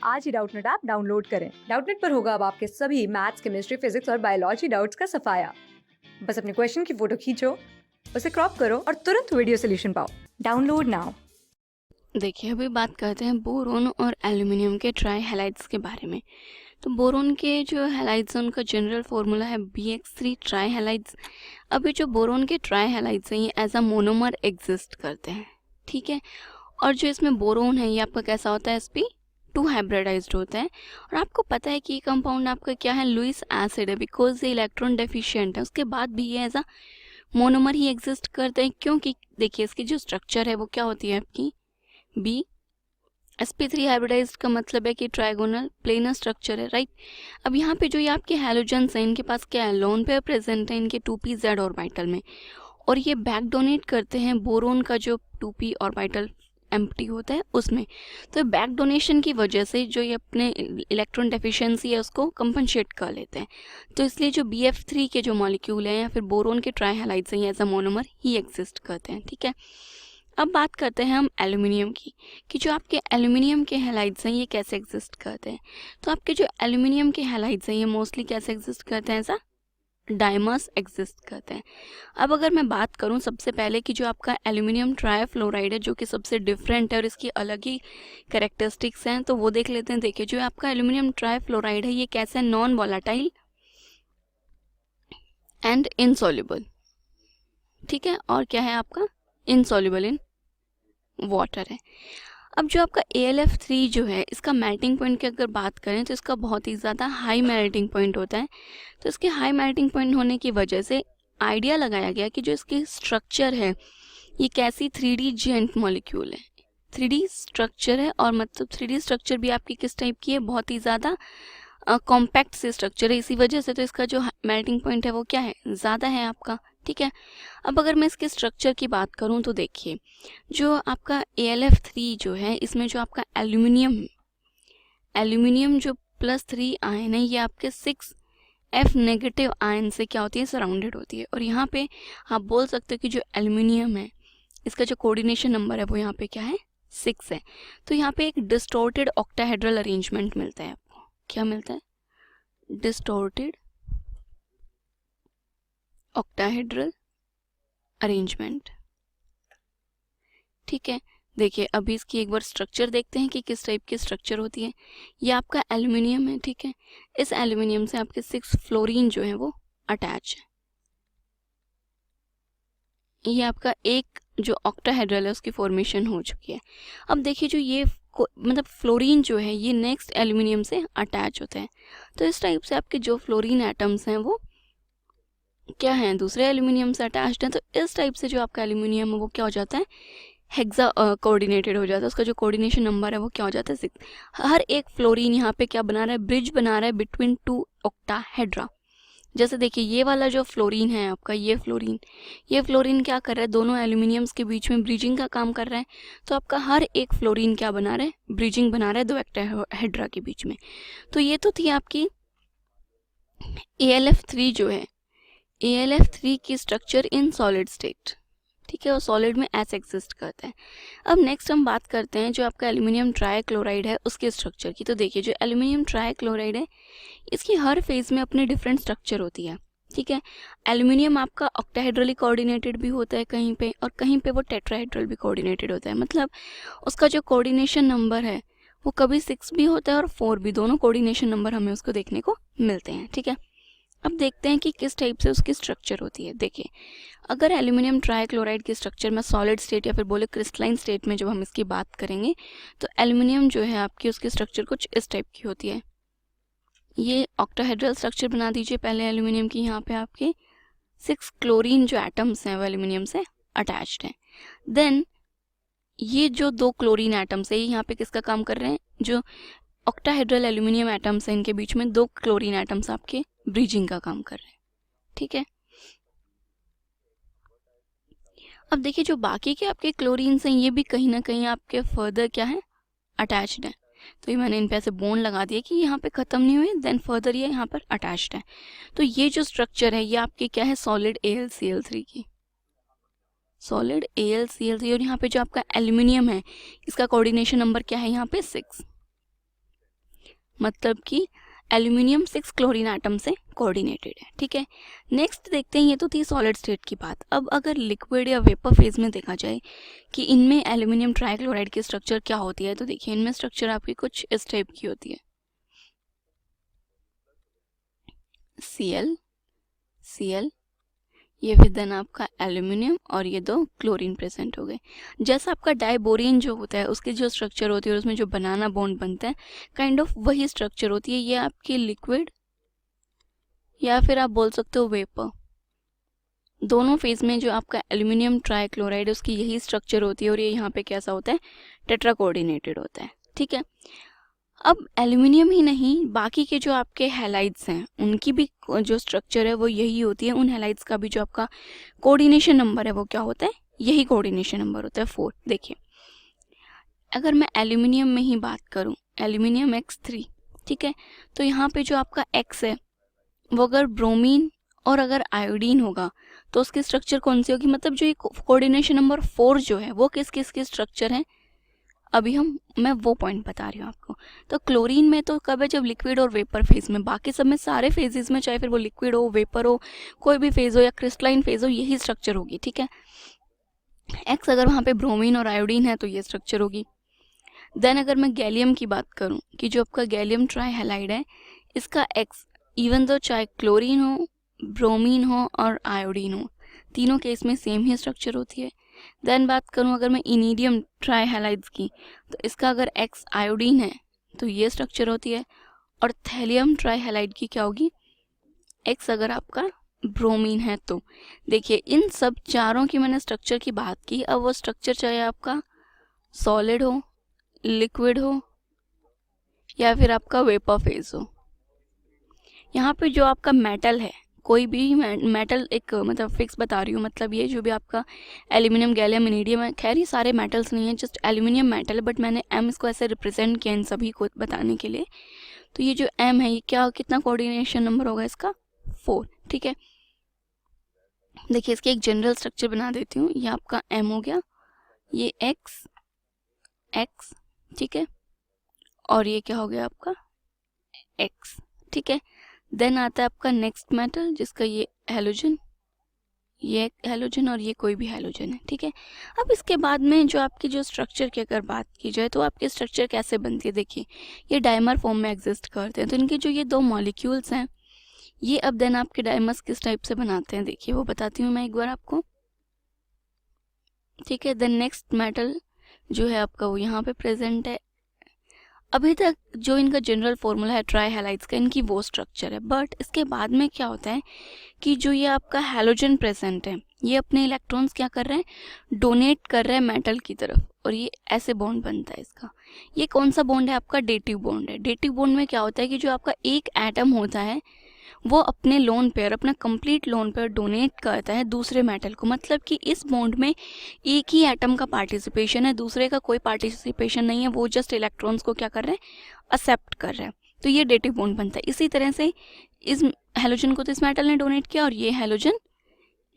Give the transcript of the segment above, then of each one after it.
आज ही Doubtnut app download करें। Doubtnut पर होगा अब आपके सभी मैथ्स, केमिस्ट्री, फिजिक्स और बायोलॉजी डाउट्स का सफाया। बस अपने क्वेश्चन की फोटो खींचो, उसे क्रॉप करो और तुरंत वीडियो सोल्यूशन पाओ। Download now. देखिए, अभी बात करते हैं बोरोन और एल्युमिनियम के ट्राई हैलाइड्स के बारे में। तो बोरोन के जो हैलाइड्स हैं उनका जनरल फॉर्मूला है BX3 ट्राई हैलाइड्स। अभी जो बोरोन के ट्राई हैलाइड्स हैं ये एज अ मोनोमर एग्जिस्ट करते हैं, ठीक है। और जो इसमें बोरोन है ये आपका कैसा होता है, sp2 हाइब्रिडाइज्ड होता है। और आपको पता है कि ये कंपाउंड आपका क्या है, लुईस एसिड है, बिकॉज ये इलेक्ट्रॉन डेफिशिएंट है। उसके बाद भी ये एज अ मोनोमर ही एग्जिस्ट करते हैं, क्योंकि देखिए इसकी जो स्ट्रक्चर है वो क्या होती है आपकी, बी sp3 हाइब्रिडाइज्ड का मतलब है कि ट्राइगोनल प्लेनर स्ट्रक्चर है, राइट। अब यहाँ पे जो ये आपके हैलोजन्स हैं इनके पास क्या है, लोन पेयर प्रेजेंट है इनके 2p z ऑर्बिटल में, और ये बैक डोनेट करते हैं बोरोन का जो 2p ऑर्बिटल एम्प्टी होता है उसमें। तो बैक डोनेशन की वजह से जो ये अपने इलेक्ट्रॉन डेफिशिएंसी है उसको कंपनसेट कर लेते हैं। तो इसलिए जो BF3 के जो मॉलिक्यूल हैं या फिर बोरोन के ट्राई हैलाइड्स हैं ये एज अ मोनोमर ही एग्जिस्ट करते हैं, ठीक है। अब बात करते हैं हम एल्युमिनियम की, कि जो आपके एल्युमिनियम के हैलाइड्स हैं ये कैसे एग्जिस्ट करते हैं। तो आपके जो एल्युमिनियम के हैलाइड्स हैं ये मोस्टली कैसे एग्जिस्ट करते हैं, ऐसा डाइमर्स एग्जिस्ट करते हैं। अब अगर मैं बात करूं सबसे पहले कि जो आपका एल्युमिनियम ट्राइफ्लोराइड है जो कि सबसे डिफरेंट है और इसकी अलग ही कैरेक्टरिस्टिक्स हैं, तो वो देख लेते हैं। देखिए जो आपका एल्युमिनियम ट्राइफ्लोराइड है ये कैसा है, नॉन वॉलेटाइल एंड इनसॉल्युबल, ठीक है। और क्या है आपका, इनसॉल्युबल इन वाटर है। अब जो आपका AlF3 जो है इसका मेल्टिंग पॉइंट की अगर बात करें तो इसका बहुत ही ज़्यादा हाई मेल्टिंग पॉइंट होता है। तो इसके हाई मेल्टिंग पॉइंट होने की वजह से आइडिया लगाया गया कि जो इसकी स्ट्रक्चर है ये कैसी 3D जेंट मॉलिक्यूल है, 3D स्ट्रक्चर है। और मतलब 3D स्ट्रक्चर भी आपकी किस टाइप की है, बहुत ही ज़्यादा कॉम्पैक्ट से स्ट्रक्चर है, इसी वजह से तो इसका जो मेल्टिंग पॉइंट है वो क्या है, ज़्यादा है आपका, ठीक है। अब अगर मैं इसके स्ट्रक्चर की बात करूं तो देखिए जो आपका AlF3 जो है इसमें जो आपका एल्यूमिनियम जो +3 आयन है ये आपके 6F नेगेटिव आयन से क्या होती है, सराउंडेड होती है। और यहाँ पे आप बोल सकते हो कि जो एल्यूमिनियम है इसका जो कोऑर्डिनेशन नंबर है वो यहाँ पे क्या है, 6 है। तो यहाँ पे एक डिस्टोर्टेड ऑक्टाहेड्रल अरेंजमेंट मिलता है आपको, क्या मिलता है, डिस्टोर्टेड ऑक्टाहेड्रल अरेंजमेंट, ठीक है। देखिए अभी इसकी एक बार स्ट्रक्चर देखते हैं कि किस टाइप की स्ट्रक्चर होती है। ये आपका एल्युमिनियम है, ठीक है। इस एल्युमिनियम से आपके 6 फ्लोरीन जो है वो अटैच है। ये आपका एक जो ऑक्टाहेड्रल है उसकी फॉर्मेशन हो चुकी है। अब देखिए जो ये मतलब फ्लोरीन जो है ये नेक्स्ट एल्युमिनियम से अटैच होते हैं। तो इस टाइप से आपके जो फ्लोरीन एटम्स हैं वो क्या हैं, दूसरे एल्युमिनियम से अटैच्ड हैं। तो इस टाइप से जो आपका एल्युमिनियम है वो क्या हो जाता है, हेक्सा कोऑर्डिनेटेड हो जाता है। उसका जो कोऑर्डिनेशन नंबर है वो क्या हो जाता है, 6। हर एक फ्लोरीन यहाँ पे क्या बना रहा है, ब्रिज बना रहा है बिटवीन 2 ऑक्टाहेड्रा। जैसे देखिए ये वाला जो फ्लोरीन है आपका, ये फ्लोरीन क्या कर रहा है, दोनों एल्यूमिनियम्स के बीच में ब्रिजिंग का काम कर रहा है। तो आपका हर एक फ्लोरीन क्या बना रहा है, ब्रिजिंग बना रहा है 2 ऑक्टाहेड्रा के बीच में। तो ये तो थी आपकी AlF3 जो है, AlF3 की स्ट्रक्चर इन सॉलिड स्टेट, ठीक है, वो सॉलिड में ऐसे एग्जिस्ट करता है। अब नेक्स्ट हम बात करते हैं जो आपका एल्यूमिनियम ट्राइक्लोराइड है उसके स्ट्रक्चर की। तो देखिए जो एल्यूमिनियम ट्राइक्लोराइड है इसकी हर फेज में अपनी डिफरेंट स्ट्रक्चर होती है, ठीक है। एल्यूमिनियम आपका ऑक्टाहेड्रली कोऑर्डिनेटेड भी होता है कहीं पे, और कहीं पे वो टेट्राहेड्रल भी कोऑर्डिनेटेड होता है। मतलब उसका जो कोऑर्डिनेशन नंबर है वो कभी 6 भी होता है और 4 भी, दोनों कोऑर्डिनेशन नंबर हमें उसको देखने को मिलते हैं, ठीक है। अब देखते हैं कि किस टाइप से उसकी स्ट्रक्चर होती है। देखिए अगर एल्यूमिनियम ट्राइक्लोराइड की स्ट्रक्चर में सॉलिड स्टेट या फिर बोले क्रिस्टलाइन स्टेट में जब हम इसकी बात करेंगे तो एल्यूमिनियम जो है आपकी उसकी स्ट्रक्चर कुछ इस टाइप की होती है। ये ऑक्टाहेड्रल स्ट्रक्चर बना दीजिए पहले एल्यूमिनियम की, यहाँ पे आपके 6 क्लोरीन जो एटम्स हैं वो एल्यूमिनियम से अटैच्ड हैं। देन ये जो 2 क्लोरीन एटम्स है ये यहाँ पे किसका काम कर रहे हैं, जो ऑक्टाहेड्रल एल्यूमिनियम एटम्स हैं इनके बीच में 2 क्लोरीन एटम्स आपके ब्रिजिंग का काम कर रहे हैं, ठीक है। अब देखिए जो बाकी के आपके क्लोरीन्स हैं ये भी कहीं ना कहीं आपके फर्दर क्या है, अटैच्ड है। तो ये मैंने इन पे ऐसे बोन लगा दिया कि यहाँ पे खत्म नहीं हुए, देन फर्दर ये यहाँ पर अटैच्ड है। तो ये जो स्ट्रक्चर है ये आपकी क्या है, सॉलिड AlCl3 की, सॉलिड AlCl3। और यहाँ पे जो आपका एल्यूमिनियम है इसका कोऑर्डिनेशन नंबर क्या है, यहाँ पे 6। मतलब कि एल्यूमिनियम 6 क्लोरीन एटम से कोऑर्डिनेटेड है, ठीक है। नेक्स्ट देखते हैं, ये तो थी सॉलिड स्टेट की बात। अब अगर लिक्विड या वेपर फेज में देखा जाए कि इनमें एल्यूमिनियम ट्राइक्लोराइड की स्ट्रक्चर क्या होती है, तो देखिए इनमें स्ट्रक्चर आपकी कुछ इस टाइप की होती है, Cl Cl, ये फिर देन आपका एल्यूमिनियम और ये दो क्लोरीन प्रेजेंट हो गए। जैसा आपका डाइबोरीन जो होता है उसकी जो स्ट्रक्चर होती है और उसमें जो बनाना बॉन्ड बनता है काइंड ऑफ वही स्ट्रक्चर होती है। ये आपकी लिक्विड या फिर आप बोल सकते हो वेपर, दोनों फेज में जो आपका एल्यूमिनियम ट्राइक्लोराइड उसकी यही स्ट्रक्चर होती है और ये यहाँ पे कैसा होता है, टेट्रा कोऑर्डिनेटेड होता है, ठीक है। अब एल्यूमिनियम ही नहीं, बाकी के जो आपके हैलाइड्स हैं उनकी भी जो स्ट्रक्चर है वो यही होती है। उन हैलाइड्स का भी जो आपका कोऑर्डिनेशन नंबर है वो क्या होता है, यही कोऑर्डिनेशन नंबर होता है 4। देखिए अगर मैं एल्यूमिनियम में ही बात करूं, एल्यूमिनियम X3, ठीक है, तो यहाँ पे जो आपका X है वो अगर ब्रोमीन और अगर आयोडीन होगा तो उसकी स्ट्रक्चर कौन सी होगी, मतलब जो ये कोऑर्डिनेशन नंबर 4 जो है वो किस किस की स्ट्रक्चर है, अभी मैं वो पॉइंट बता रही हूँ आपको। तो क्लोरीन में तो कब है, जब लिक्विड और वेपर फेज में, बाकी सब में सारे फेजेस में चाहे फिर वो लिक्विड हो, वेपर हो, कोई भी फेज हो या क्रिस्टलाइन फेज हो, यही स्ट्रक्चर होगी, ठीक है। एक्स अगर वहाँ पे ब्रोमीन और आयोडीन है तो ये स्ट्रक्चर होगी। देन अगर मैं गैलियम की बात करूँ कि जो आपका गैलियम ट्राइहैलाइड है इसका एक्स, इवन दो चाहे क्लोरीन हो, ब्रोमीन हो और आयोडीन हो, तीनों केस में सेम ही स्ट्रक्चर होती है। देन बात करूं अगर मैं इनीडियम ट्राइहैलाइड्स की, तो इसका अगर एक्स आयोडीन है तो ये स्ट्रक्चर होती है, और थैलियम ट्राइहैलाइड की क्या होगी, एक्स अगर आपका ब्रोमीन है तो। देखिए इन सब चारों की मैंने स्ट्रक्चर की बात की। अब वो स्ट्रक्चर चाहे आपका सॉलिड हो, लिक्विड हो या फिर आपका वेपर फेज हो, यहाँ पे जो आपका मेटल है, कोई भी मेटल एक मतलब फिक्स बता रही हूँ, मतलब ये जो भी आपका एल्यूमिनियम, गैलियम, इनीडियम है, खैर ये सारे मेटल्स नहीं है, जस्ट एल्यूमिनियम मेटल है, बट मैंने एम इसको ऐसे रिप्रेजेंट किया इन सभी को बताने के लिए। तो ये जो एम है ये क्या, कितना कोऑर्डिनेशन नंबर होगा इसका, 4, ठीक है। देखिए इसकी एक जनरल स्ट्रक्चर बना देती हूँ, ये आपका एम हो गया, ये एक्स एक्स, ठीक है, और ये क्या हो गया आपका एक्स, ठीक है। देन आता है आपका नेक्स्ट मेटल जिसका ये हैलोजन, ये हैलोजन और ये कोई भी हैलोजन है, ठीक है। अब इसके बाद में जो आपकी जो स्ट्रक्चर की अगर बात की जाए तो आपकी स्ट्रक्चर कैसे बनती है, देखिए ये डाइमर फॉर्म में एग्जिस्ट करते हैं। तो इनके जो ये दो मॉलिक्यूल्स हैं ये अब देन आपके डाइमर्स किस टाइप से बनाते हैं, देखिए वो बताती हूँ मैं एक बार आपको, ठीक है। देन नेक्स्ट मेटल जो है आपका वो यहाँ पे प्रेजेंट है। अभी तक जो इनका जनरल फॉर्मूला है ट्राइहैलाइड्स का, इनकी वो स्ट्रक्चर है, बट इसके बाद में क्या होता है कि जो ये आपका हैलोजन प्रेजेंट है ये अपने इलेक्ट्रॉन्स क्या कर रहे हैं, डोनेट कर रहे हैं मेटल की तरफ, और ये ऐसे बॉन्ड बनता है इसका। ये कौन सा बॉन्ड है आपका, डेटिव बॉन्ड है। डेटिव बॉन्ड में क्या होता है कि जो आपका एक एटम होता है वो अपने लोन पेयर, अपना कंप्लीट लोन पेयर डोनेट करता है दूसरे मेटल को, मतलब कि इस बॉन्ड में एक ही एटम का पार्टिसिपेशन है, दूसरे का कोई पार्टिसिपेशन नहीं है, वो जस्ट इलेक्ट्रॉन्स को क्या कर रहे हैं, एक्सेप्ट कर रहे हैं। तो ये डेटिव बॉन्ड बनता है। इसी तरह से इस हैलोजन को तो इस मेटल ने डोनेट किया और ये हैलोजन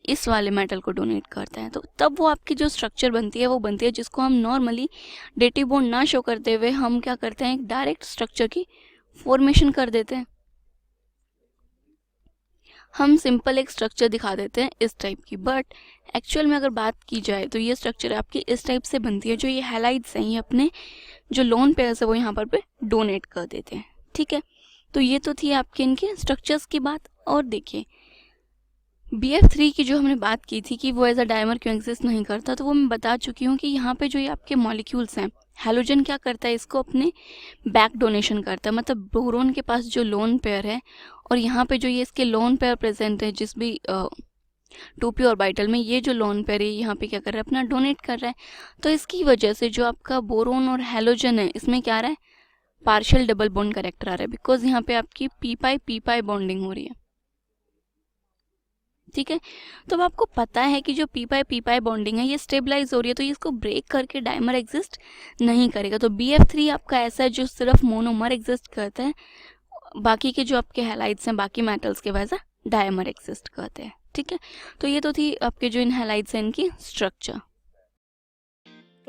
इस वाले मेटल को डोनेट करता है, तो तब वो आपकी जो स्ट्रक्चर बनती है वो बनती है, जिसको हम नॉर्मली डेटिव बॉन्ड ना शो करते हुए हम क्या करते हैं, एक डायरेक्ट स्ट्रक्चर की फॉर्मेशन कर देते हैं। हम सिंपल एक स्ट्रक्चर दिखा देते हैं इस टाइप की, बट एक्चुअल में अगर बात की जाए तो ये स्ट्रक्चर आपकी इस टाइप से बनती है। जो ये हैलाइड्स हैं ये अपने जो लोन पेयर्स है वो यहाँ पर पे डोनेट कर देते हैं, ठीक है। तो ये तो थी आपके इनके स्ट्रक्चर्स की बात। और देखिए BF3 की जो हमने बात की थी कि वो एज अ डायमर क्यों एग्जिस्ट नहीं करता, तो वो मैं बता चुकी हूँ कि यहाँ पे जो ये आपके मॉलिक्यूल्स हैं, हैलोजन क्या करता है, इसको अपने बैक डोनेशन करता है, मतलब बोरोन के पास जो लोन पेयर है और यहाँ पे जो ये इसके लोन पेयर प्रेजेंट है जिस भी 2p ऑर्बिटल में, ये जो लोन पेयर है यहाँ पे क्या कर रहा है, अपना डोनेट कर रहा है। तो इसकी वजह से जो आपका बोरोन और हैलोजन है इसमें क्या आ रहा है, पार्शियल डबल बॉन्ड करेक्टर आ रहा है, बिकॉज यहाँ पे आपकी p बॉन्डिंग हो रही है, ठीक है। तो अब आपको पता है कि जो p बॉन्डिंग है ये स्टेबलाइज हो रही है, तो ये इसको ब्रेक करके डायमर एग्जिस्ट नहीं करेगा। तो BF3 आपका ऐसा है जो सिर्फ मोनोमर एग्जिस्ट करता है, बाकी के जो आपके हैलाइड्स हैं बाकी मेटल्स के वजह डायमर एग्जिस्ट करते हैं, ठीक है। तो ये तो थी आपके जो इन हैलाइड्स हैं इनकी स्ट्रक्चर।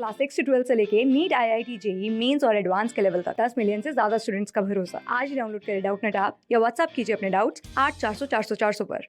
क्लास 6 से 12 से लेके नीट, IIT, जेई मेंस और एडवांस के लेवल तक 10 मिलियन से ज्यादा स्टूडेंट्स का भरोसा। आज ही डाउनलोड करें डाउटनेट ऐप या व्हाट्सएप कीजिए अपने डाउट्स 8400 400 400 पर।